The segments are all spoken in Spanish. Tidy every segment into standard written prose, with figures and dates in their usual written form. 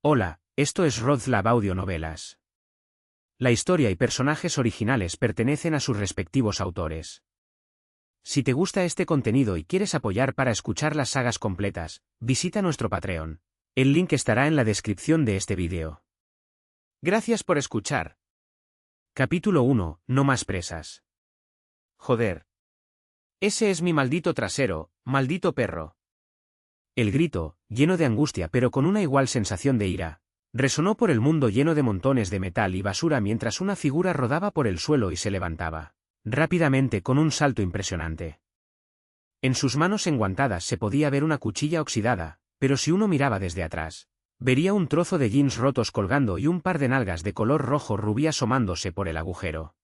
Hola, esto es RodLab Audionovelas. La historia y personajes originales pertenecen a sus respectivos autores. Si te gusta este contenido y quieres apoyar para escuchar las sagas completas, visita nuestro Patreon. El link estará en la descripción de este vídeo. Gracias por escuchar. Capítulo 1. No más presas. Joder. Ese es mi maldito trasero, maldito perro. El grito, lleno de angustia pero con una igual sensación de ira, resonó por el mundo lleno de montones de metal y basura mientras una figura rodaba por el suelo y se levantaba, rápidamente con un salto impresionante. En sus manos enguantadas se podía ver una cuchilla oxidada, pero si uno miraba desde atrás, vería un trozo de jeans rotos colgando y un par de nalgas de color rojo rubí asomándose por el agujero.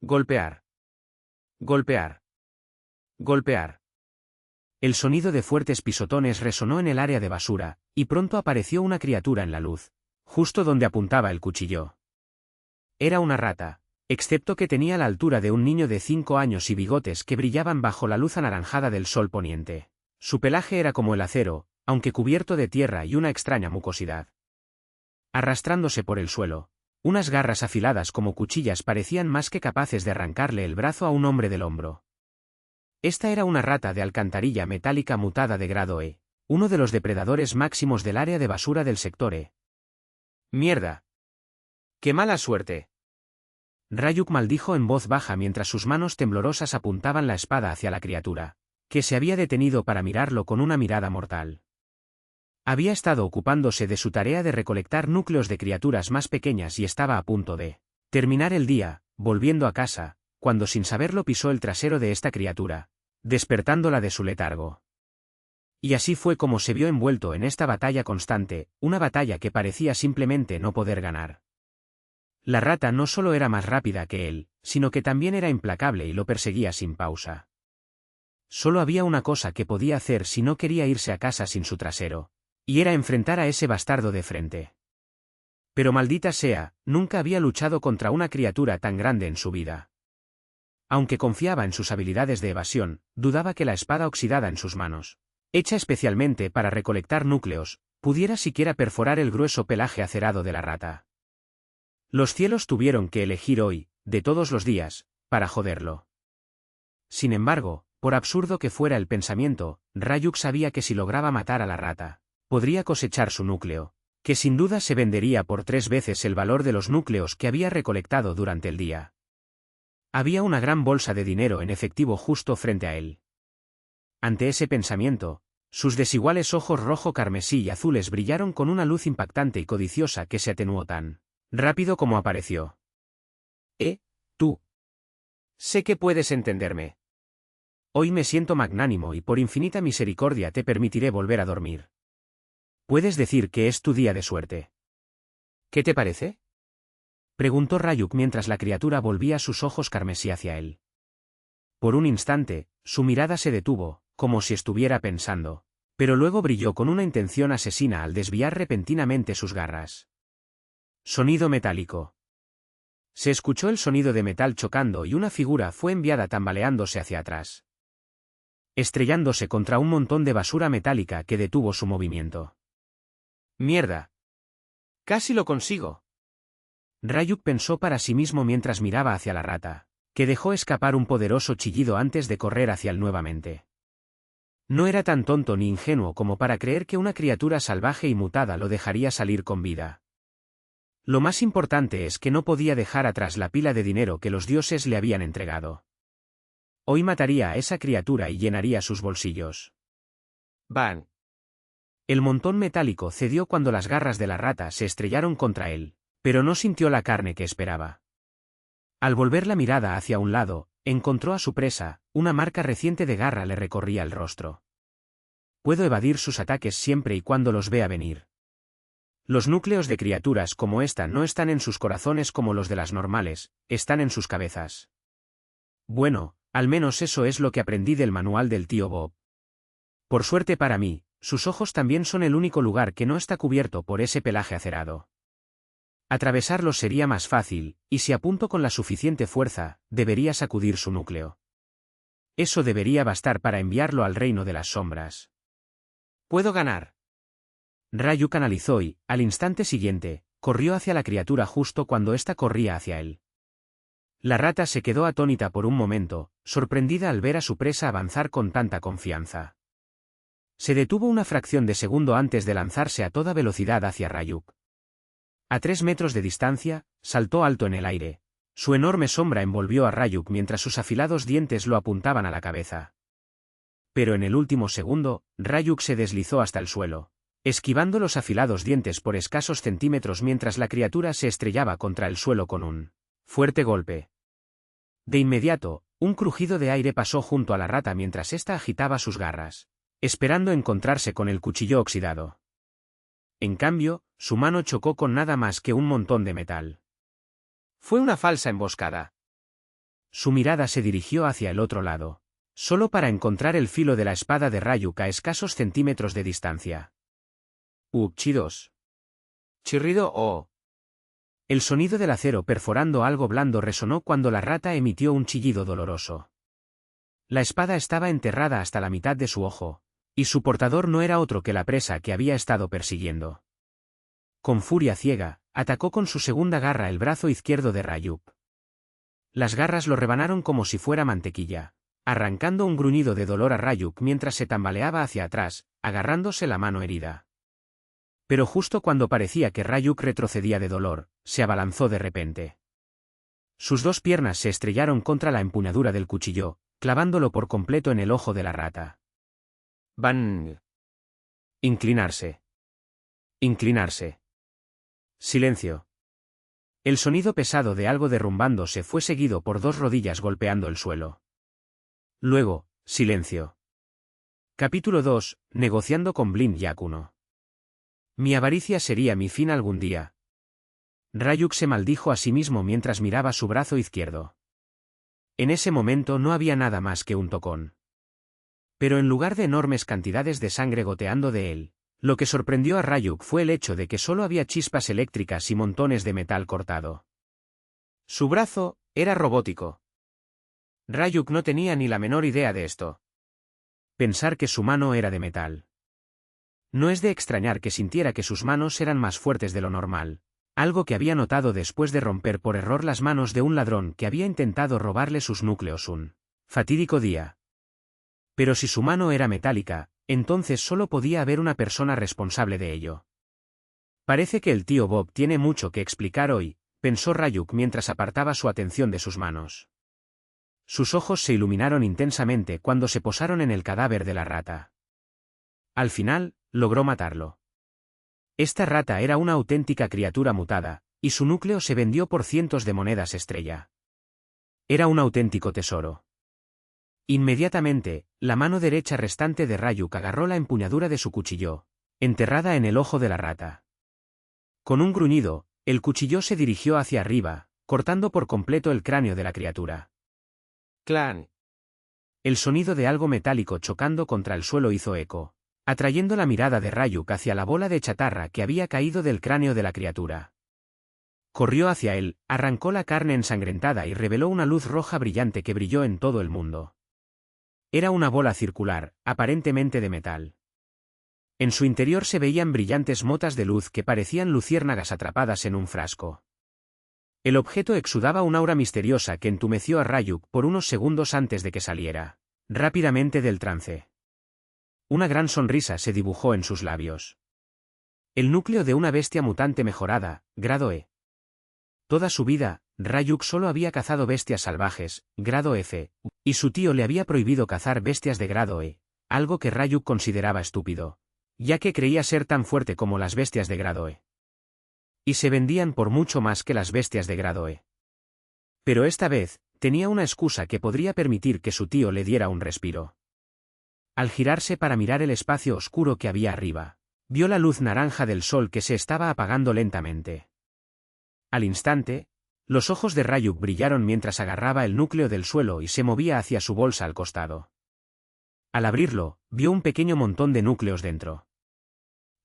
Golpear. Golpear. Golpear. El sonido de fuertes pisotones resonó en el área de basura, y pronto apareció una criatura en la luz, justo donde apuntaba el cuchillo. Era una rata, excepto que tenía la altura de un niño de 5 años y bigotes que brillaban bajo la luz anaranjada del sol poniente. Su pelaje era como el acero, aunque cubierto de tierra y una extraña mucosidad. Arrastrándose por el suelo, unas garras afiladas como cuchillas parecían más que capaces de arrancarle el brazo a un hombre del hombro. Esta era una rata de alcantarilla metálica mutada de grado E, uno de los depredadores máximos del área de basura del sector E. ¡Mierda! ¡Qué mala suerte! Ryuk maldijo en voz baja mientras sus manos temblorosas apuntaban la espada hacia la criatura, que se había detenido para mirarlo con una mirada mortal. Había estado ocupándose de su tarea de recolectar núcleos de criaturas más pequeñas y estaba a punto de terminar el día, volviendo a casa, cuando sin saberlo pisó el trasero de esta criatura, despertándola de su letargo. Y así fue como se vio envuelto en esta batalla constante, una batalla que parecía simplemente no poder ganar. La rata no solo era más rápida que él, sino que también era implacable y lo perseguía sin pausa. Solo había una cosa que podía hacer si no quería irse a casa sin su trasero, y era enfrentar a ese bastardo de frente. Pero maldita sea, nunca había luchado contra una criatura tan grande en su vida. Aunque confiaba en sus habilidades de evasión, dudaba que la espada oxidada en sus manos, hecha especialmente para recolectar núcleos, pudiera siquiera perforar el grueso pelaje acerado de la rata. Los cielos tuvieron que elegir hoy, de todos los días, para joderlo. Sin embargo, por absurdo que fuera el pensamiento, Ryuk sabía que si lograba matar a la rata, podría cosechar su núcleo, que sin duda se vendería por 3 veces el valor de los núcleos que había recolectado durante el día. Había una gran bolsa de dinero en efectivo justo frente a él. Ante ese pensamiento, sus desiguales ojos rojo carmesí y azules brillaron con una luz impactante y codiciosa que se atenuó tan rápido como apareció. Tú. Sé que puedes entenderme. Hoy me siento magnánimo y por infinita misericordia te permitiré volver a dormir. Puedes decir que es tu día de suerte. ¿Qué te parece? Preguntó Ryuk mientras la criatura volvía sus ojos carmesí hacia él. Por un instante, su mirada se detuvo, como si estuviera pensando, pero luego brilló con una intención asesina al desviar repentinamente sus garras. Sonido metálico. Se escuchó el sonido de metal chocando y una figura fue enviada tambaleándose hacia atrás, estrellándose contra un montón de basura metálica que detuvo su movimiento. ¡Mierda! ¡Casi lo consigo! Ryuk pensó para sí mismo mientras miraba hacia la rata, que dejó escapar un poderoso chillido antes de correr hacia él nuevamente. No era tan tonto ni ingenuo como para creer que una criatura salvaje y mutada lo dejaría salir con vida. Lo más importante es que no podía dejar atrás la pila de dinero que los dioses le habían entregado. Hoy mataría a esa criatura y llenaría sus bolsillos. ¡Bang! El montón metálico cedió cuando las garras de la rata se estrellaron contra él, pero no sintió la carne que esperaba. Al volver la mirada hacia un lado, encontró a su presa, una marca reciente de garra le recorría el rostro. Puedo evadir sus ataques siempre y cuando los vea venir. Los núcleos de criaturas como esta no están en sus corazones como los de las normales, están en sus cabezas. Bueno, al menos eso es lo que aprendí del manual del tío Bob. Por suerte para mí, sus ojos también son el único lugar que no está cubierto por ese pelaje acerado. Atravesarlos sería más fácil, y si apunto con la suficiente fuerza, debería sacudir su núcleo. Eso debería bastar para enviarlo al reino de las sombras. Puedo ganar. Ryuk analizó y, al instante siguiente, corrió hacia la criatura justo cuando ésta corría hacia él. La rata se quedó atónita por un momento, sorprendida al ver a su presa avanzar con tanta confianza. Se detuvo una fracción de segundo antes de lanzarse a toda velocidad hacia Ryuk. A 3 metros de distancia, saltó alto en el aire. Su enorme sombra envolvió a Ryuk mientras sus afilados dientes lo apuntaban a la cabeza. Pero en el último segundo, Ryuk se deslizó hasta el suelo, esquivando los afilados dientes por escasos centímetros mientras la criatura se estrellaba contra el suelo con un fuerte golpe. De inmediato, un crujido de aire pasó junto a la rata mientras ésta agitaba sus garras, esperando encontrarse con el cuchillo oxidado. En cambio, su mano chocó con nada más que un montón de metal. Fue una falsa emboscada. Su mirada se dirigió hacia el otro lado, solo para encontrar el filo de la espada de Ryuk a escasos centímetros de distancia. Chidos. Chirrido o. El sonido del acero perforando algo blando resonó cuando la rata emitió un chillido doloroso. La espada estaba enterrada hasta la mitad de su ojo, y su portador no era otro que la presa que había estado persiguiendo. Con furia ciega, atacó con su segunda garra el brazo izquierdo de Ryuk. Las garras lo rebanaron como si fuera mantequilla, arrancando un gruñido de dolor a Ryuk mientras se tambaleaba hacia atrás, agarrándose la mano herida. Pero justo cuando parecía que Ryuk retrocedía de dolor, se abalanzó de repente. Sus dos piernas se estrellaron contra la empuñadura del cuchillo, clavándolo por completo en el ojo de la rata. ¡Bang! Inclinarse. Inclinarse. Silencio. El sonido pesado de algo derrumbándose fue seguido por dos rodillas golpeando el suelo. Luego, silencio. Capítulo 2, negociando con Blind Yakuno. Mi avaricia sería mi fin algún día. Ryuk se maldijo a sí mismo mientras miraba su brazo izquierdo. En ese momento no había nada más que un tocón. Pero en lugar de enormes cantidades de sangre goteando de él, lo que sorprendió a Ryuk fue el hecho de que solo había chispas eléctricas y montones de metal cortado. Su brazo era robótico. Ryuk no tenía ni la menor idea de esto. Pensar que su mano era de metal. No es de extrañar que sintiera que sus manos eran más fuertes de lo normal, algo que había notado después de romper por error las manos de un ladrón que había intentado robarle sus núcleos un fatídico día. Pero si su mano era metálica, entonces solo podía haber una persona responsable de ello. Parece que el tío Bob tiene mucho que explicar hoy, pensó Ryuk mientras apartaba su atención de sus manos. Sus ojos se iluminaron intensamente cuando se posaron en el cadáver de la rata. Al final, logró matarlo. Esta rata era una auténtica criatura mutada, y su núcleo se vendió por cientos de monedas estrella. Era un auténtico tesoro. Inmediatamente, la mano derecha restante de Ryuk agarró la empuñadura de su cuchillo, enterrada en el ojo de la rata. Con un gruñido, el cuchillo se dirigió hacia arriba, cortando por completo el cráneo de la criatura. ¡Clan! El sonido de algo metálico chocando contra el suelo hizo eco, atrayendo la mirada de Ryuk hacia la bola de chatarra que había caído del cráneo de la criatura. Corrió hacia él, arrancó la carne ensangrentada y reveló una luz roja brillante que brilló en todo el mundo. Era una bola circular, aparentemente de metal. En su interior se veían brillantes motas de luz que parecían luciérnagas atrapadas en un frasco. El objeto exudaba un aura misteriosa que entumeció a Ryuk por unos segundos antes de que saliera rápidamente del trance. Una gran sonrisa se dibujó en sus labios. El núcleo de una bestia mutante mejorada, grado E. Toda su vida, Ryuk solo había cazado bestias salvajes, grado F, y su tío le había prohibido cazar bestias de grado E, algo que Ryuk consideraba estúpido, ya que creía ser tan fuerte como las bestias de grado E. Y se vendían por mucho más que las bestias de grado E. Pero esta vez, tenía una excusa que podría permitir que su tío le diera un respiro. Al girarse para mirar el espacio oscuro que había arriba, vio la luz naranja del sol que se estaba apagando lentamente. Al instante, los ojos de Ryuk brillaron mientras agarraba el núcleo del suelo y se movía hacia su bolsa al costado. Al abrirlo, vio un pequeño montón de núcleos dentro.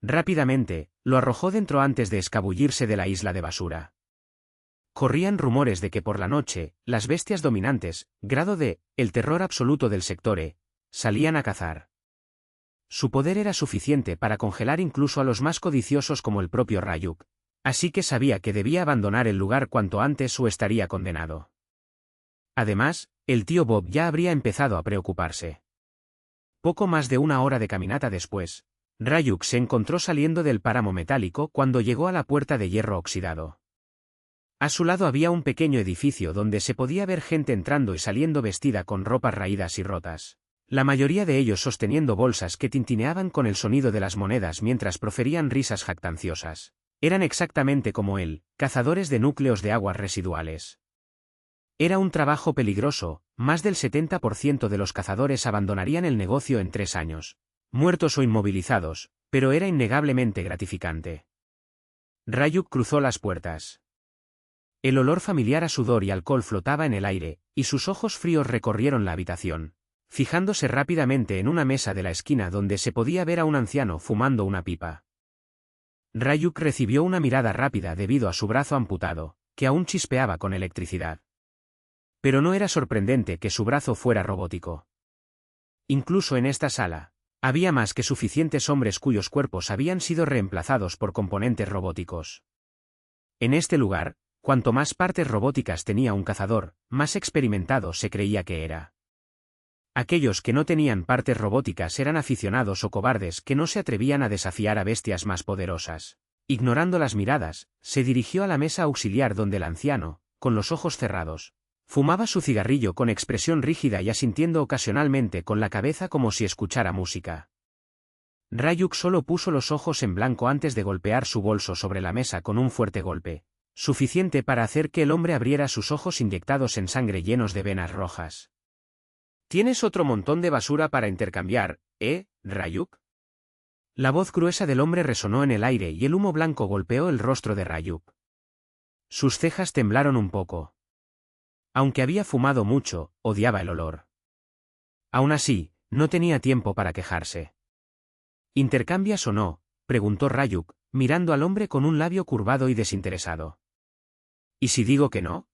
Rápidamente, lo arrojó dentro antes de escabullirse de la isla de basura. Corrían rumores de que por la noche, las bestias dominantes, grado D, el terror absoluto del sector E, salían a cazar. Su poder era suficiente para congelar incluso a los más codiciosos como el propio Ryuk, así que sabía que debía abandonar el lugar cuanto antes o estaría condenado. Además, el tío Bob ya habría empezado a preocuparse. Poco más de una hora de caminata después, Ryuk se encontró saliendo del páramo metálico cuando llegó a la puerta de hierro oxidado. A su lado había un pequeño edificio donde se podía ver gente entrando y saliendo vestida con ropas raídas y rotas. La mayoría de ellos sosteniendo bolsas que tintineaban con el sonido de las monedas mientras proferían risas jactanciosas. Eran exactamente como él, cazadores de núcleos de aguas residuales. Era un trabajo peligroso, más del 70% de los cazadores abandonarían el negocio en 3 años, muertos o inmovilizados, pero era innegablemente gratificante. Ryuk cruzó las puertas. El olor familiar a sudor y alcohol flotaba en el aire, y sus ojos fríos recorrieron la habitación, fijándose rápidamente en una mesa de la esquina donde se podía ver a un anciano fumando una pipa. Ryuk recibió una mirada rápida debido a su brazo amputado, que aún chispeaba con electricidad. Pero no era sorprendente que su brazo fuera robótico. Incluso en esta sala, había más que suficientes hombres cuyos cuerpos habían sido reemplazados por componentes robóticos. En este lugar, cuanto más partes robóticas tenía un cazador, más experimentado se creía que era. Aquellos que no tenían partes robóticas eran aficionados o cobardes que no se atrevían a desafiar a bestias más poderosas. Ignorando las miradas, se dirigió a la mesa auxiliar donde el anciano, con los ojos cerrados, fumaba su cigarrillo con expresión rígida y asintiendo ocasionalmente con la cabeza como si escuchara música. Ryuk solo puso los ojos en blanco antes de golpear su bolso sobre la mesa con un fuerte golpe, suficiente para hacer que el hombre abriera sus ojos inyectados en sangre llenos de venas rojas. ¿Tienes otro montón de basura para intercambiar, Ryuk? La voz gruesa del hombre resonó en el aire y el humo blanco golpeó el rostro de Ryuk. Sus cejas temblaron un poco. Aunque había fumado mucho, odiaba el olor. Aún así, no tenía tiempo para quejarse. ¿Intercambias o no?, preguntó Ryuk, mirando al hombre con un labio curvado y desinteresado. ¿Y si digo que no?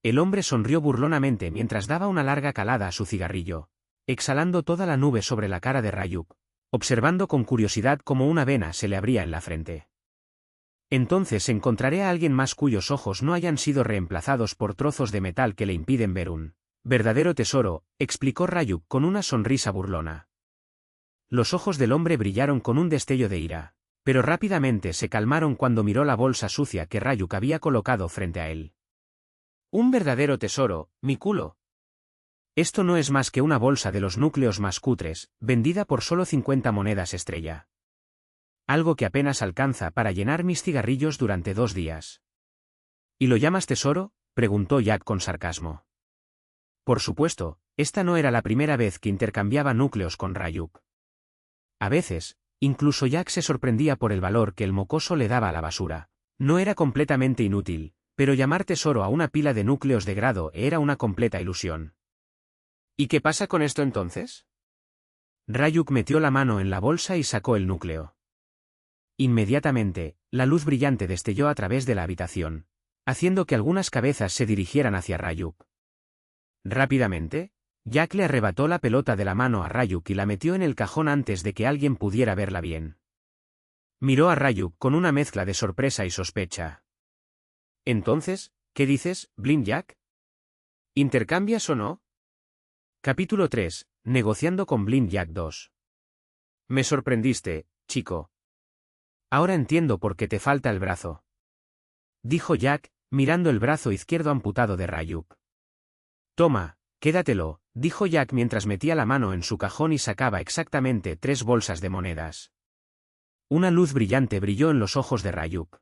El hombre sonrió burlonamente mientras daba una larga calada a su cigarrillo, exhalando toda la nube sobre la cara de Ryuk, observando con curiosidad cómo una vena se le abría en la frente. Entonces encontraré a alguien más cuyos ojos no hayan sido reemplazados por trozos de metal que le impiden ver un verdadero tesoro, explicó Ryuk con una sonrisa burlona. Los ojos del hombre brillaron con un destello de ira, pero rápidamente se calmaron cuando miró la bolsa sucia que Ryuk había colocado frente a él. Un verdadero tesoro, mi culo. Esto no es más que una bolsa de los núcleos más cutres, vendida por solo 50 monedas estrella. Algo que apenas alcanza para llenar mis cigarrillos durante 2 días. ¿Y lo llamas tesoro?, preguntó Jack con sarcasmo. Por supuesto, esta no era la primera vez que intercambiaba núcleos con Ryuk. A veces, incluso Jack se sorprendía por el valor que el mocoso le daba a la basura. No era completamente inútil, pero llamar tesoro a una pila de núcleos de grado era una completa ilusión. ¿Y qué pasa con esto entonces? Ryuk metió la mano en la bolsa y sacó el núcleo. Inmediatamente, la luz brillante destelló a través de la habitación, haciendo que algunas cabezas se dirigieran hacia Ryuk. Rápidamente, Jack le arrebató la pelota de la mano a Ryuk y la metió en el cajón antes de que alguien pudiera verla bien. Miró a Ryuk con una mezcla de sorpresa y sospecha. Entonces, ¿qué dices, Blind Jack? ¿Intercambias o no? Capítulo 3. Negociando con Blind Jack 2. Me sorprendiste, chico. Ahora entiendo por qué te falta el brazo. Dijo Jack, mirando el brazo izquierdo amputado de Ryuk. Toma, quédatelo, dijo Jack mientras metía la mano en su cajón y sacaba exactamente 3 bolsas de monedas. Una luz brillante brilló en los ojos de Ryuk.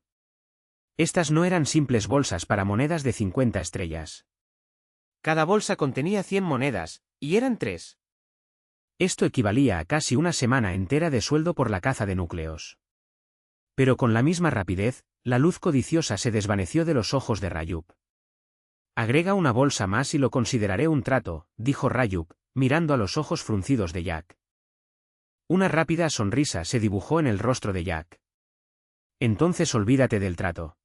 Estas no eran simples bolsas para monedas de 50 estrellas. Cada bolsa contenía 100 monedas, y eran 3. Esto equivalía a casi una semana entera de sueldo por la caza de núcleos. Pero con la misma rapidez, la luz codiciosa se desvaneció de los ojos de Ryuk. Agrega una bolsa más y lo consideraré un trato, dijo Ryuk, mirando a los ojos fruncidos de Jack. Una rápida sonrisa se dibujó en el rostro de Jack. Entonces olvídate del trato.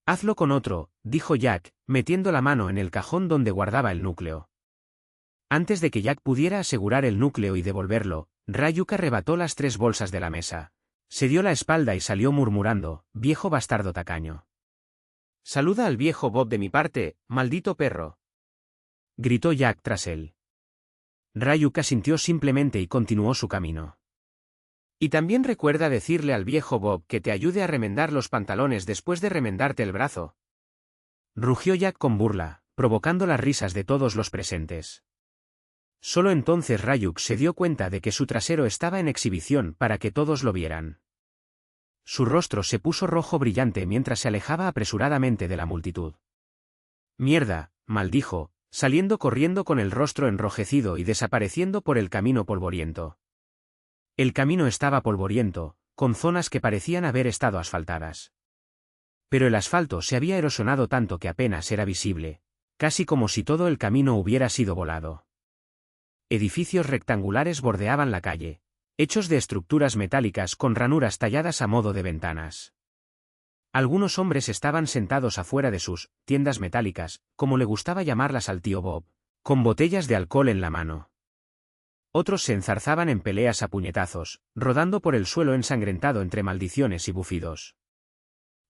Hazlo con otro, dijo Jack, metiendo la mano en el cajón donde guardaba el núcleo. Antes de que Jack pudiera asegurar el núcleo y devolverlo, Ryuk arrebató las 3 bolsas de la mesa. Se dio la espalda y salió murmurando, viejo bastardo tacaño. Saluda al viejo Bob de mi parte, maldito perro. Gritó Jack tras él. Ryuk asintió simplemente y continuó su camino. Y también recuerda decirle al viejo Bob que te ayude a remendar los pantalones después de remendarte el brazo. Rugió Jack con burla, provocando las risas de todos los presentes. Solo entonces Ryuk se dio cuenta de que su trasero estaba en exhibición para que todos lo vieran. Su rostro se puso rojo brillante mientras se alejaba apresuradamente de la multitud. Mierda, maldijo, saliendo corriendo con el rostro enrojecido y desapareciendo por el camino polvoriento. El camino estaba polvoriento, con zonas que parecían haber estado asfaltadas. Pero el asfalto se había erosionado tanto que apenas era visible, casi como si todo el camino hubiera sido volado. Edificios rectangulares bordeaban la calle, hechos de estructuras metálicas con ranuras talladas a modo de ventanas. Algunos hombres estaban sentados afuera de sus tiendas metálicas, como le gustaba llamarlas al tío Bob, con botellas de alcohol en la mano. Otros se enzarzaban en peleas a puñetazos, rodando por el suelo ensangrentado entre maldiciones y bufidos.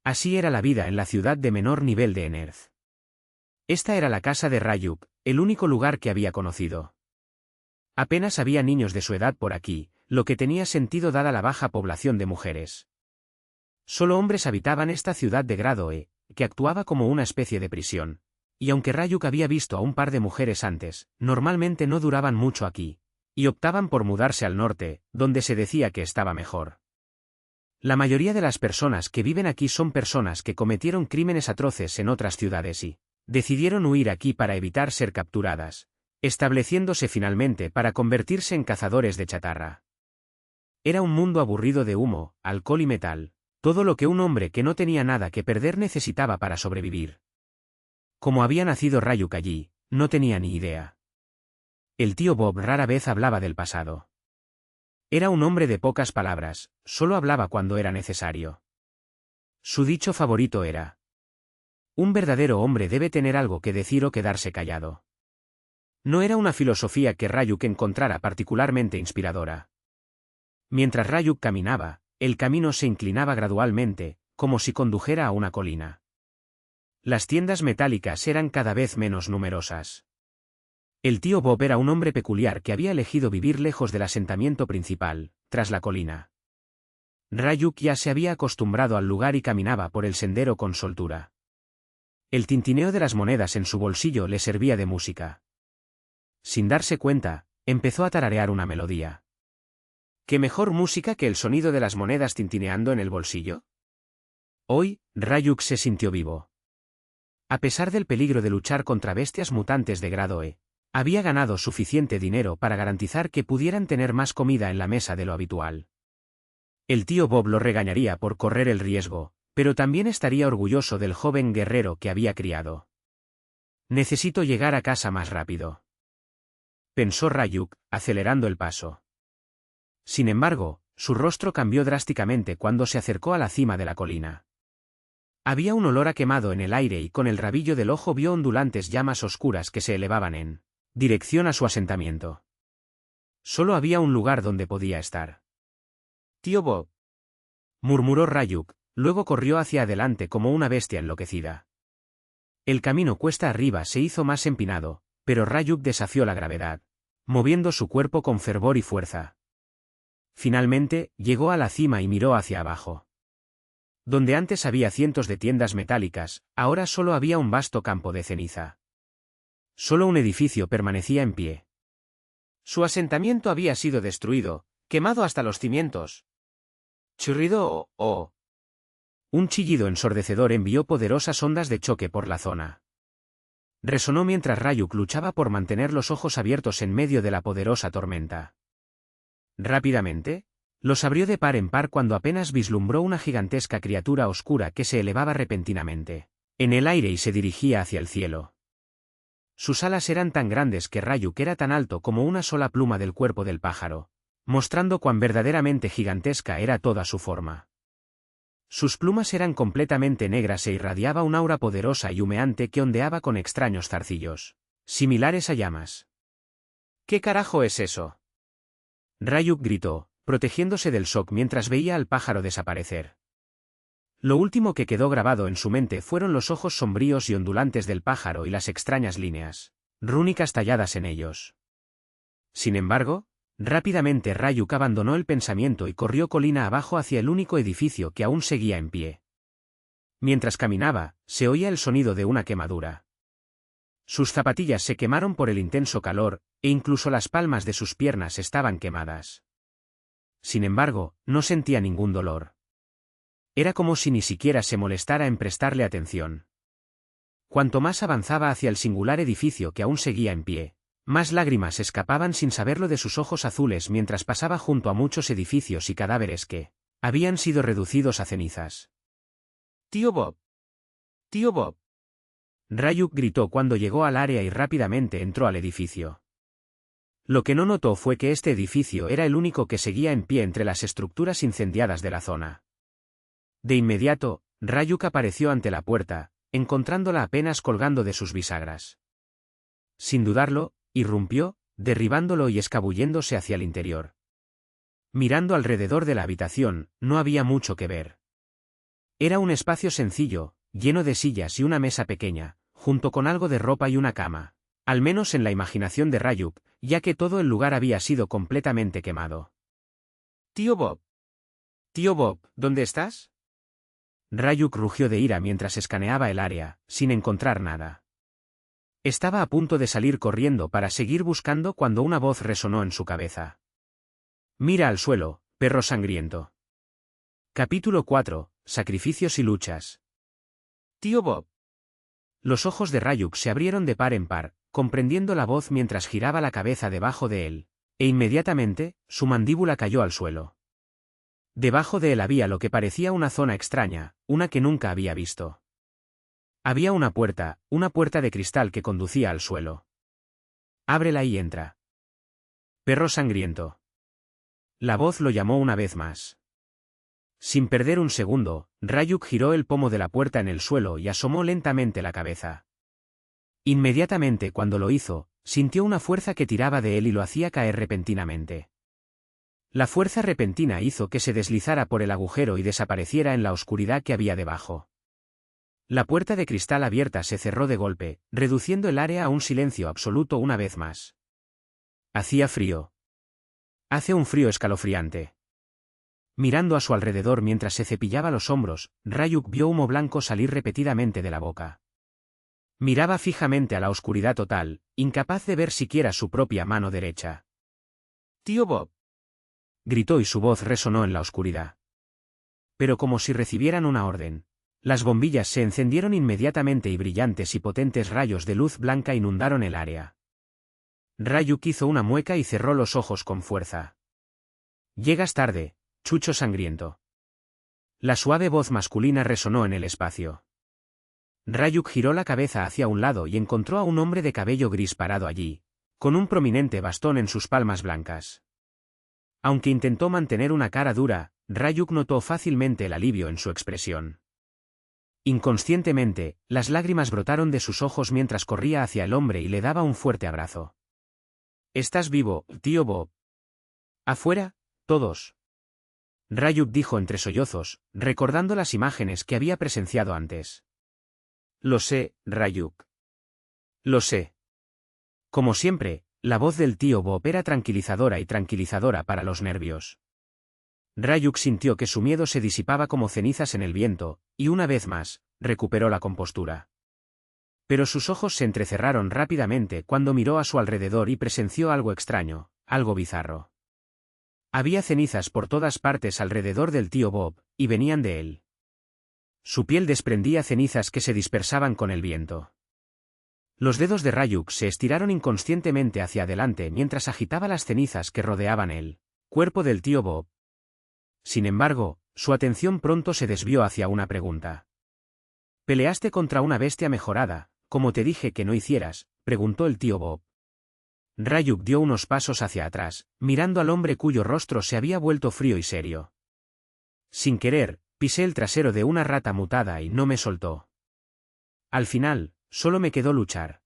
Así era la vida en la ciudad de menor nivel de Enerth. Esta era la casa de Ryuk, el único lugar que había conocido. Apenas había niños de su edad por aquí, lo que tenía sentido dada la baja población de mujeres. Solo hombres habitaban esta ciudad de grado E, que actuaba como una especie de prisión. Y aunque Ryuk había visto a un par de mujeres antes, normalmente no duraban mucho aquí, y optaban por mudarse al norte, donde se decía que estaba mejor. La mayoría de las personas que viven aquí son personas que cometieron crímenes atroces en otras ciudades y decidieron huir aquí para evitar ser capturadas, estableciéndose finalmente para convertirse en cazadores de chatarra. Era un mundo aburrido de humo, alcohol y metal, todo lo que un hombre que no tenía nada que perder necesitaba para sobrevivir. Como había nacido Ryuk allí, no tenía ni idea. El tío Bob rara vez hablaba del pasado. Era un hombre de pocas palabras, solo hablaba cuando era necesario. Su dicho favorito era: un verdadero hombre debe tener algo que decir o quedarse callado. No era una filosofía que Ryuk encontrara particularmente inspiradora. Mientras Ryuk caminaba, el camino se inclinaba gradualmente, como si condujera a una colina. Las tiendas metálicas eran cada vez menos numerosas. El tío Bob era un hombre peculiar que había elegido vivir lejos del asentamiento principal, tras la colina. Ryuk ya se había acostumbrado al lugar y caminaba por el sendero con soltura. El tintineo de las monedas en su bolsillo le servía de música. Sin darse cuenta, empezó a tararear una melodía. ¿Qué mejor música que el sonido de las monedas tintineando en el bolsillo? Hoy, Ryuk se sintió vivo. A pesar del peligro de luchar contra bestias mutantes de grado E, había ganado suficiente dinero para garantizar que pudieran tener más comida en la mesa de lo habitual. El tío Bob lo regañaría por correr el riesgo, pero también estaría orgulloso del joven guerrero que había criado. Necesito llegar a casa más rápido, pensó Ryuk, acelerando el paso. Sin embargo, su rostro cambió drásticamente cuando se acercó a la cima de la colina. Había un olor a quemado en el aire y con el rabillo del ojo vio ondulantes llamas oscuras que se elevaban en dirección a su asentamiento. Solo había un lugar donde podía estar. Tío Bob, murmuró Ryuk, luego corrió hacia adelante como una bestia enloquecida. El camino cuesta arriba se hizo más empinado, pero Ryuk desafió la gravedad, moviendo su cuerpo con fervor y fuerza. Finalmente, llegó a la cima y miró hacia abajo. Donde antes había cientos de tiendas metálicas, ahora solo había un vasto campo de ceniza. Solo un edificio permanecía en pie. Su asentamiento había sido destruido, quemado hasta los cimientos. Chirrido oh. Un chillido ensordecedor envió poderosas ondas de choque por la zona. Resonó mientras Ryuk luchaba por mantener los ojos abiertos en medio de la poderosa tormenta. Rápidamente, los abrió de par en par cuando apenas vislumbró una gigantesca criatura oscura que se elevaba repentinamente en el aire y se dirigía hacia el cielo. Sus alas eran tan grandes que Ryuk era tan alto como una sola pluma del cuerpo del pájaro, mostrando cuán verdaderamente gigantesca era toda su forma. Sus plumas eran completamente negras e irradiaba un aura poderosa y humeante que ondeaba con extraños zarcillos, similares a llamas. ¿Qué carajo es eso? Ryuk gritó, protegiéndose del shock mientras veía al pájaro desaparecer. Lo último que quedó grabado en su mente fueron los ojos sombríos y ondulantes del pájaro y las extrañas líneas rúnicas talladas en ellos. Sin embargo, rápidamente Ryuk abandonó el pensamiento y corrió colina abajo hacia el único edificio que aún seguía en pie. Mientras caminaba, se oía el sonido de una quemadura. Sus zapatillas se quemaron por el intenso calor, e incluso las palmas de sus piernas estaban quemadas. Sin embargo, no sentía ningún dolor. Era como si ni siquiera se molestara en prestarle atención. Cuanto más avanzaba hacia el singular edificio que aún seguía en pie, más lágrimas escapaban sin saberlo de sus ojos azules mientras pasaba junto a muchos edificios y cadáveres que habían sido reducidos a cenizas. «¡Tío Bob! ¡Tío Bob!». Ryuk gritó cuando llegó al área y rápidamente entró al edificio. Lo que no notó fue que este edificio era el único que seguía en pie entre las estructuras incendiadas de la zona. De inmediato, Ryuk apareció ante la puerta, encontrándola apenas colgando de sus bisagras. Sin dudarlo, irrumpió, derribándolo y escabulléndose hacia el interior. Mirando alrededor de la habitación, no había mucho que ver. Era un espacio sencillo, lleno de sillas y una mesa pequeña, junto con algo de ropa y una cama, al menos en la imaginación de Ryuk, ya que todo el lugar había sido completamente quemado. «Tío Bob. Tío Bob, ¿dónde estás?». Ryuk rugió de ira mientras escaneaba el área, sin encontrar nada. Estaba a punto de salir corriendo para seguir buscando cuando una voz resonó en su cabeza. «Mira al suelo, perro sangriento». Capítulo 4. Sacrificios y luchas. «Tío Bob». Los ojos de Ryuk se abrieron de par en par, comprendiendo la voz mientras giraba la cabeza debajo de él, e inmediatamente, su mandíbula cayó al suelo. Debajo de él había lo que parecía una zona extraña, una que nunca había visto. Había una puerta de cristal que conducía al suelo. «Ábrela y entra». «Perro sangriento». La voz lo llamó una vez más. Sin perder un segundo, Ryuk giró el pomo de la puerta en el suelo y asomó lentamente la cabeza. Inmediatamente cuando lo hizo, sintió una fuerza que tiraba de él y lo hacía caer repentinamente. La fuerza repentina hizo que se deslizara por el agujero y desapareciera en la oscuridad que había debajo. La puerta de cristal abierta se cerró de golpe, reduciendo el área a un silencio absoluto una vez más. Hacía frío. Hace un frío escalofriante. Mirando a su alrededor mientras se cepillaba los hombros, Ryuk vio humo blanco salir repetidamente de la boca. Miraba fijamente a la oscuridad total, incapaz de ver siquiera su propia mano derecha. «Tío Bob», gritó y su voz resonó en la oscuridad. Pero como si recibieran una orden. Las bombillas se encendieron inmediatamente y brillantes y potentes rayos de luz blanca inundaron el área. Ryuk hizo una mueca y cerró los ojos con fuerza. «Llegas tarde, chucho sangriento». La suave voz masculina resonó en el espacio. Ryuk giró la cabeza hacia un lado y encontró a un hombre de cabello gris parado allí, con un prominente bastón en sus palmas blancas. Aunque intentó mantener una cara dura, Ryuk notó fácilmente el alivio en su expresión. Inconscientemente, las lágrimas brotaron de sus ojos mientras corría hacia el hombre y le daba un fuerte abrazo. «¿Estás vivo, tío Bob?». «Afuera, todos». Ryuk dijo entre sollozos, recordando las imágenes que había presenciado antes. «Lo sé, Ryuk. Lo sé». Como siempre, la voz del tío Bob era tranquilizadora y tranquilizadora para los nervios. Ryuk sintió que su miedo se disipaba como cenizas en el viento, y una vez más, recuperó la compostura. Pero sus ojos se entrecerraron rápidamente cuando miró a su alrededor y presenció algo extraño, algo bizarro. Había cenizas por todas partes alrededor del tío Bob, y venían de él. Su piel desprendía cenizas que se dispersaban con el viento. Los dedos de Ryuk se estiraron inconscientemente hacia adelante mientras agitaba las cenizas que rodeaban el cuerpo del tío Bob. Sin embargo, su atención pronto se desvió hacia una pregunta. «¿Peleaste contra una bestia mejorada, como te dije que no hicieras?», preguntó el tío Bob. Ryuk dio unos pasos hacia atrás, mirando al hombre cuyo rostro se había vuelto frío y serio. «Sin querer, pisé el trasero de una rata mutada y no me soltó. Al final, solo me quedó luchar».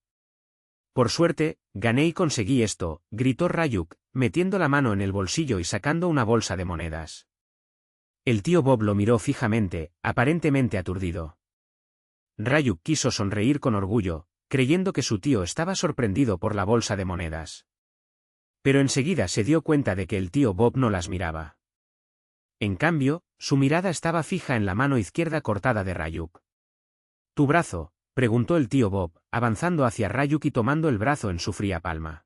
Por suerte, gané y conseguí esto, gritó Ryuk, metiendo la mano en el bolsillo y sacando una bolsa de monedas. El tío Bob lo miró fijamente, aparentemente aturdido. Ryuk quiso sonreír con orgullo, creyendo que su tío estaba sorprendido por la bolsa de monedas. Pero enseguida se dio cuenta de que el tío Bob no las miraba. En cambio, su mirada estaba fija en la mano izquierda cortada de Ryuk. ¿Tu brazo?, preguntó el tío Bob, avanzando hacia Ryuk y tomando el brazo en su fría palma.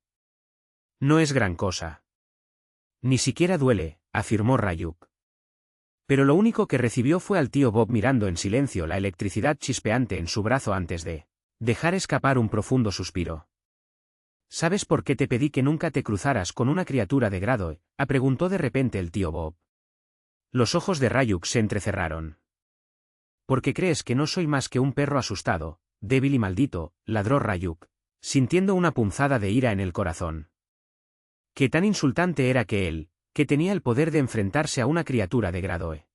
No es gran cosa. Ni siquiera duele, afirmó Ryuk. Pero lo único que recibió fue al tío Bob mirando en silencio la electricidad chispeante en su brazo antes de dejar escapar un profundo suspiro. ¿Sabes por qué te pedí que nunca te cruzaras con una criatura de grado E? Preguntó de repente el tío Bob. Los ojos de Ryuk se entrecerraron. Porque crees que no soy más que un perro asustado, débil y maldito, ladró Ryuk, sintiendo una punzada de ira en el corazón. Qué tan insultante era que él, que tenía el poder de enfrentarse a una criatura de grado E,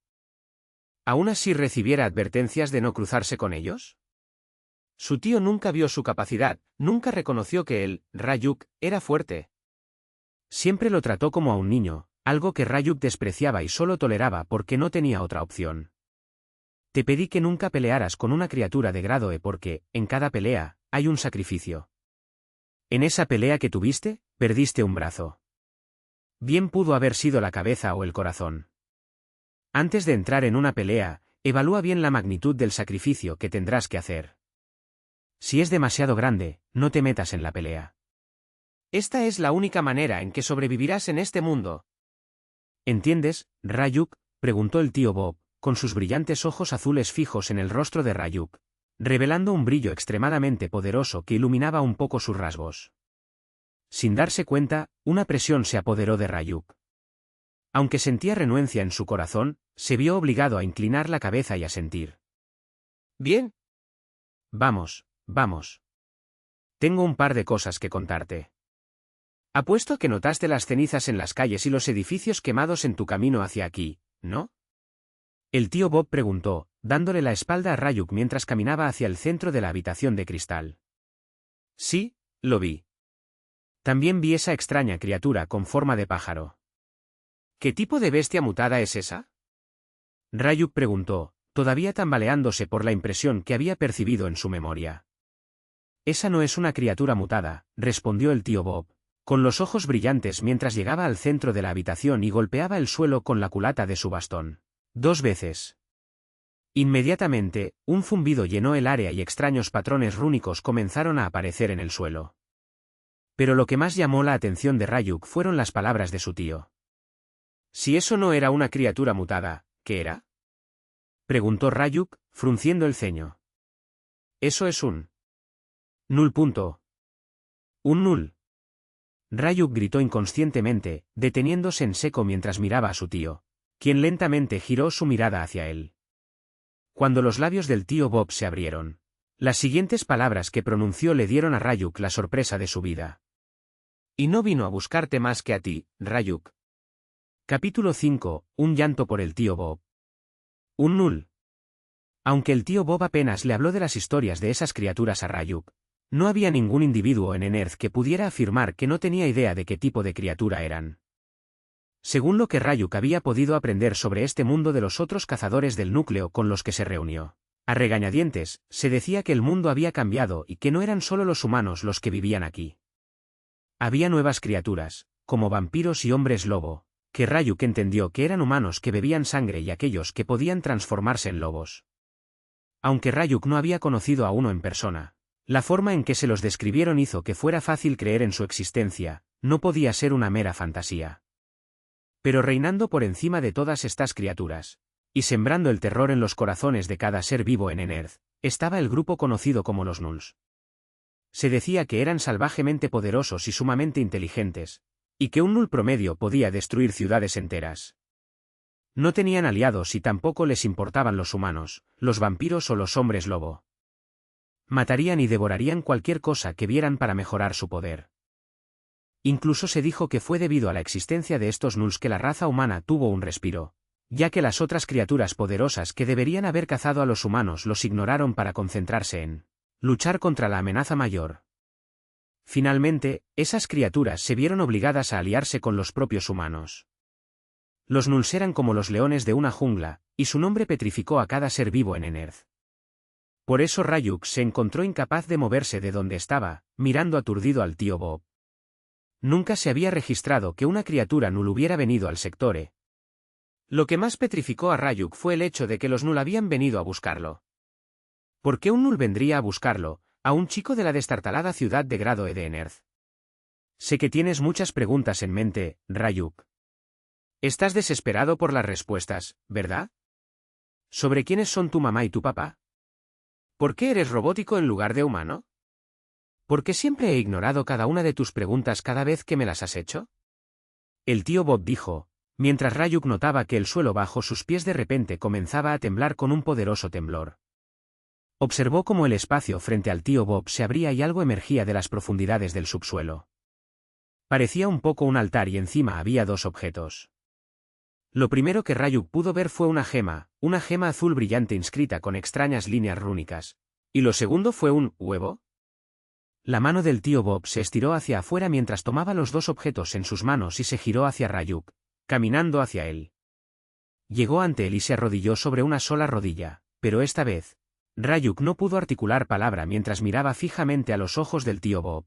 ¿aún así recibiera advertencias de no cruzarse con ellos? Su tío nunca vio su capacidad, nunca reconoció que él, Ryuk, era fuerte. Siempre lo trató como a un niño, algo que Ryuk despreciaba y solo toleraba porque no tenía otra opción. Te pedí que nunca pelearas con una criatura de grado E porque, en cada pelea, hay un sacrificio. En esa pelea que tuviste, perdiste un brazo. Bien pudo haber sido la cabeza o el corazón. Antes de entrar en una pelea, evalúa bien la magnitud del sacrificio que tendrás que hacer. Si es demasiado grande, no te metas en la pelea. Esta es la única manera en que sobrevivirás en este mundo. ¿Entiendes, Ryuk?, preguntó el tío Bob, con sus brillantes ojos azules fijos en el rostro de Ryuk, revelando un brillo extremadamente poderoso que iluminaba un poco sus rasgos. Sin darse cuenta, una presión se apoderó de Ryuk. Aunque sentía renuencia en su corazón, se vio obligado a inclinar la cabeza y a sentir. Bien. Vamos, vamos. Tengo un par de cosas que contarte. Apuesto que notaste las cenizas en las calles y los edificios quemados en tu camino hacia aquí, ¿no? El tío Bob preguntó, dándole la espalda a Ryuk mientras caminaba hacia el centro de la habitación de cristal. Sí, lo vi. También vi esa extraña criatura con forma de pájaro. ¿Qué tipo de bestia mutada es esa? Ryuk preguntó, todavía tambaleándose por la impresión que había percibido en su memoria. Esa no es una criatura mutada, respondió el tío Bob, con los ojos brillantes mientras llegaba al centro de la habitación y golpeaba el suelo con la culata de su bastón. 2 veces. Inmediatamente, un zumbido llenó el área y extraños patrones rúnicos comenzaron a aparecer en el suelo. Pero lo que más llamó la atención de Ryuk fueron las palabras de su tío. Si eso no era una criatura mutada, ¿qué era? Preguntó Ryuk, frunciendo el ceño. Eso es un null. Un null. Ryuk gritó inconscientemente, deteniéndose en seco mientras miraba a su tío, quien lentamente giró su mirada hacia él. Cuando los labios del tío Bob se abrieron, las siguientes palabras que pronunció le dieron a Ryuk la sorpresa de su vida. Y no vino a buscarte más que a ti, Ryuk. Capítulo 5, un llanto por el tío Bob. Un null. Aunque el tío Bob apenas le habló de las historias de esas criaturas a Ryuk, no había ningún individuo en Enerth que pudiera afirmar que no tenía idea de qué tipo de criatura eran. Según lo que Ryuk había podido aprender sobre este mundo de los otros cazadores del núcleo con los que se reunió, a regañadientes, se decía que el mundo había cambiado y que no eran solo los humanos los que vivían aquí. Había nuevas criaturas, como vampiros y hombres lobo, que Ryuk entendió que eran humanos que bebían sangre y aquellos que podían transformarse en lobos. Aunque Ryuk no había conocido a uno en persona, la forma en que se los describieron hizo que fuera fácil creer en su existencia, no podía ser una mera fantasía. Pero reinando por encima de todas estas criaturas, y sembrando el terror en los corazones de cada ser vivo en Enerth, estaba el grupo conocido como los Nulls. Se decía que eran salvajemente poderosos y sumamente inteligentes, y que un Null promedio podía destruir ciudades enteras. No tenían aliados y tampoco les importaban los humanos, los vampiros o los hombres lobo. Matarían y devorarían cualquier cosa que vieran para mejorar su poder. Incluso se dijo que fue debido a la existencia de estos Nulls que la raza humana tuvo un respiro, ya que las otras criaturas poderosas que deberían haber cazado a los humanos los ignoraron para concentrarse en luchar contra la amenaza mayor. Finalmente, esas criaturas se vieron obligadas a aliarse con los propios humanos. Los Nulls eran como los leones de una jungla, y su nombre petrificó a cada ser vivo en Enerth. Por eso Ryuk se encontró incapaz de moverse de donde estaba, mirando aturdido al tío Bob. Nunca se había registrado que una criatura Null hubiera venido al sector. Lo que más petrificó a Ryuk fue el hecho de que los Null habían venido a buscarlo. ¿Por qué un Null vendría a buscarlo, a un chico de la destartalada ciudad de grado E de Enerth? Sé que tienes muchas preguntas en mente, Ryuk. Estás desesperado por las respuestas, ¿verdad? ¿Sobre quiénes son tu mamá y tu papá? ¿Por qué eres robótico en lugar de humano? ¿Por qué siempre he ignorado cada una de tus preguntas cada vez que me las has hecho? El tío Bob dijo, mientras Ryuk notaba que el suelo bajo sus pies de repente comenzaba a temblar con un poderoso temblor. Observó cómo el espacio frente al tío Bob se abría y algo emergía de las profundidades del subsuelo. Parecía un poco un altar y encima había dos objetos. Lo primero que Ryuk pudo ver fue una gema azul brillante inscrita con extrañas líneas rúnicas. ¿Y lo segundo fue un huevo? La mano del tío Bob se estiró hacia afuera mientras tomaba los dos objetos en sus manos y se giró hacia Ryuk, caminando hacia él. Llegó ante él y se arrodilló sobre una sola rodilla, pero esta vez, Ryuk no pudo articular palabra mientras miraba fijamente a los ojos del tío Bob.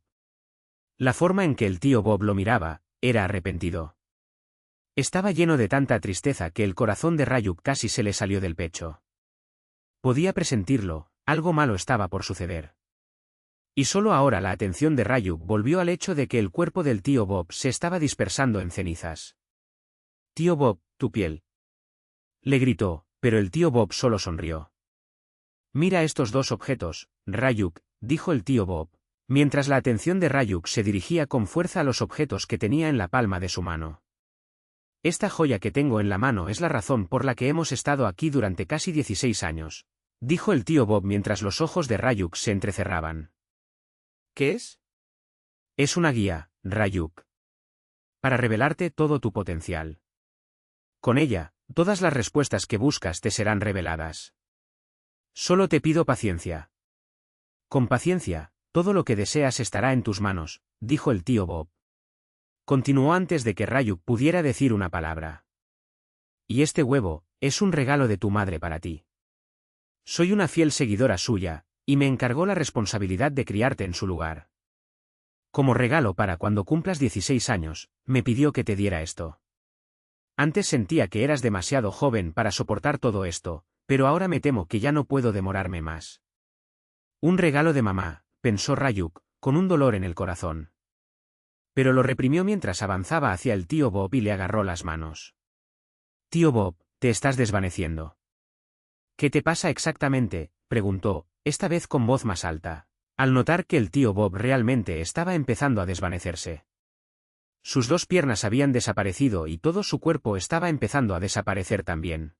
La forma en que el tío Bob lo miraba, era arrepentido. Estaba lleno de tanta tristeza que el corazón de Ryuk casi se le salió del pecho. Podía presentirlo, algo malo estaba por suceder. Y solo ahora la atención de Ryuk volvió al hecho de que el cuerpo del tío Bob se estaba dispersando en cenizas. «Tío Bob, tu piel», le gritó, pero el tío Bob solo sonrió. «Mira estos dos objetos, Ryuk», dijo el tío Bob, mientras la atención de Ryuk se dirigía con fuerza a los objetos que tenía en la palma de su mano. «Esta joya que tengo en la mano es la razón por la que hemos estado aquí durante casi 16 años», dijo el tío Bob mientras los ojos de Ryuk se entrecerraban. «¿Qué es?» «Es una guía, Ryuk. Para revelarte todo tu potencial. Con ella, todas las respuestas que buscas te serán reveladas. Solo te pido paciencia». «Con paciencia, todo lo que deseas estará en tus manos», dijo el tío Bob. Continuó antes de que Ryuk pudiera decir una palabra. «Y este huevo, es un regalo de tu madre para ti. Soy una fiel seguidora suya, y me encargó la responsabilidad de criarte en su lugar. Como regalo para cuando cumplas 16 años, me pidió que te diera esto. Antes sentía que eras demasiado joven para soportar todo esto, pero ahora me temo que ya no puedo demorarme más». «Un regalo de mamá», pensó Ryuk, con un dolor en el corazón. Pero lo reprimió mientras avanzaba hacia el tío Bob y le agarró las manos. «Tío Bob, te estás desvaneciendo». «¿Qué te pasa exactamente?», preguntó, esta vez con voz más alta, al notar que el tío Bob realmente estaba empezando a desvanecerse. Sus dos piernas habían desaparecido y todo su cuerpo estaba empezando a desaparecer también.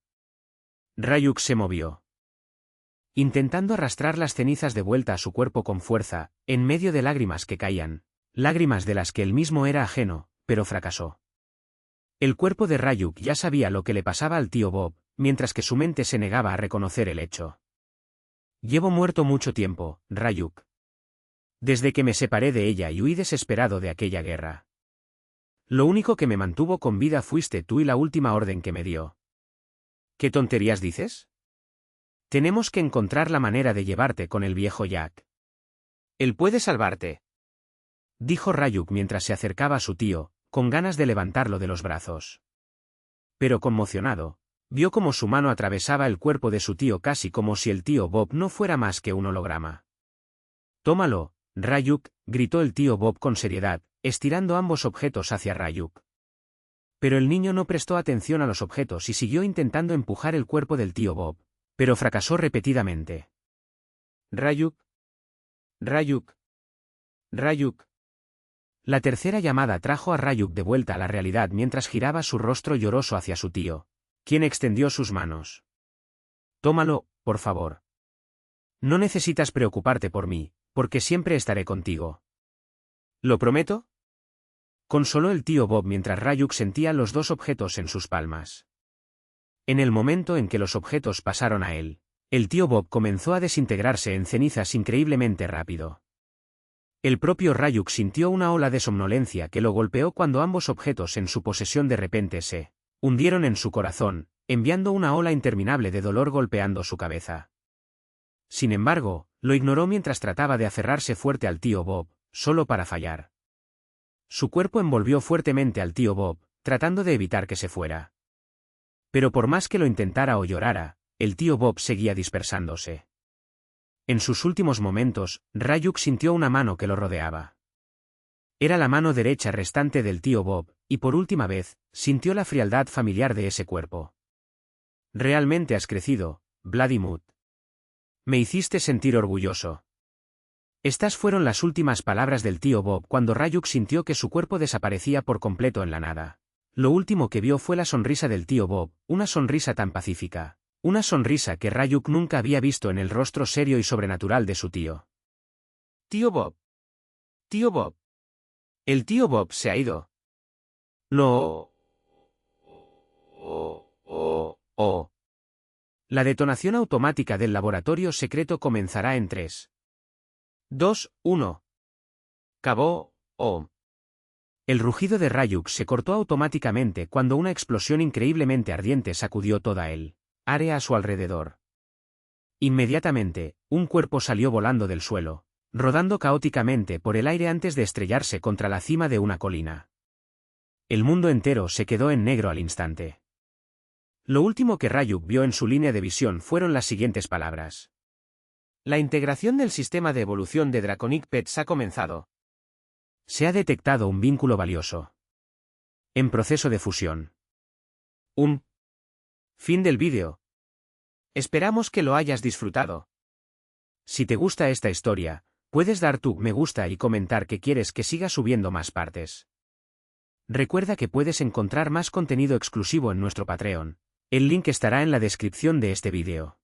Ryuk se movió, intentando arrastrar las cenizas de vuelta a su cuerpo con fuerza, en medio de lágrimas que caían. Lágrimas de las que él mismo era ajeno, pero fracasó. El cuerpo de Ryuk ya sabía lo que le pasaba al tío Bob, mientras que su mente se negaba a reconocer el hecho. «Llevo muerto mucho tiempo, Ryuk. Desde que me separé de ella y huí desesperado de aquella guerra. Lo único que me mantuvo con vida fuiste tú y la última orden que me dio». «¿Qué tonterías dices? Tenemos que encontrar la manera de llevarte con el viejo Jack. Él puede salvarte», dijo Ryuk mientras se acercaba a su tío, con ganas de levantarlo de los brazos. Pero conmocionado, vio cómo su mano atravesaba el cuerpo de su tío casi como si el tío Bob no fuera más que un holograma. «Tómalo, Ryuk», gritó el tío Bob con seriedad, estirando ambos objetos hacia Ryuk. Pero el niño no prestó atención a los objetos y siguió intentando empujar el cuerpo del tío Bob, pero fracasó repetidamente. «Ryuk. Ryuk. Ryuk». La tercera llamada trajo a Ryuk de vuelta a la realidad mientras giraba su rostro lloroso hacia su tío, quien extendió sus manos. «Tómalo, por favor. No necesitas preocuparte por mí, porque siempre estaré contigo». «¿Lo prometo?», consoló el tío Bob mientras Ryuk sentía los dos objetos en sus palmas. En el momento en que los objetos pasaron a él, el tío Bob comenzó a desintegrarse en cenizas increíblemente rápido. El propio Ryuk sintió una ola de somnolencia que lo golpeó cuando ambos objetos en su posesión de repente se hundieron en su corazón, enviando una ola interminable de dolor golpeando su cabeza. Sin embargo, lo ignoró mientras trataba de aferrarse fuerte al tío Bob, solo para fallar. Su cuerpo envolvió fuertemente al tío Bob, tratando de evitar que se fuera. Pero por más que lo intentara o llorara, el tío Bob seguía dispersándose. En sus últimos momentos, Ryuk sintió una mano que lo rodeaba. Era la mano derecha restante del tío Bob, y por última vez, sintió la frialdad familiar de ese cuerpo. Realmente has crecido, Bloody Mood. Me hiciste sentir orgulloso. Estas fueron las últimas palabras del tío Bob cuando Ryuk sintió que su cuerpo desaparecía por completo en la nada. Lo último que vio fue la sonrisa del tío Bob, una sonrisa tan pacífica. Una sonrisa que Ryuk nunca había visto en el rostro serio y sobrenatural de su tío. Tío Bob. Tío Bob. El tío Bob se ha ido. No. Oh. La detonación automática del laboratorio secreto comenzará en 3, 2, 1. Cabo. El rugido de Ryuk se cortó automáticamente cuando una explosión increíblemente ardiente sacudió toda el área a su alrededor. Inmediatamente, un cuerpo salió volando del suelo, rodando caóticamente por el aire antes de estrellarse contra la cima de una colina. El mundo entero se quedó en negro al instante. Lo último que Ryuk vio en su línea de visión fueron las siguientes palabras. La integración del sistema de evolución de Draconic Pets ha comenzado. Se ha detectado un vínculo valioso. En proceso de fusión. Fin del vídeo. Esperamos que lo hayas disfrutado. Si te gusta esta historia, puedes dar tu me gusta y comentar que quieres que siga subiendo más partes. Recuerda que puedes encontrar más contenido exclusivo en nuestro Patreon. El link estará en la descripción de este vídeo.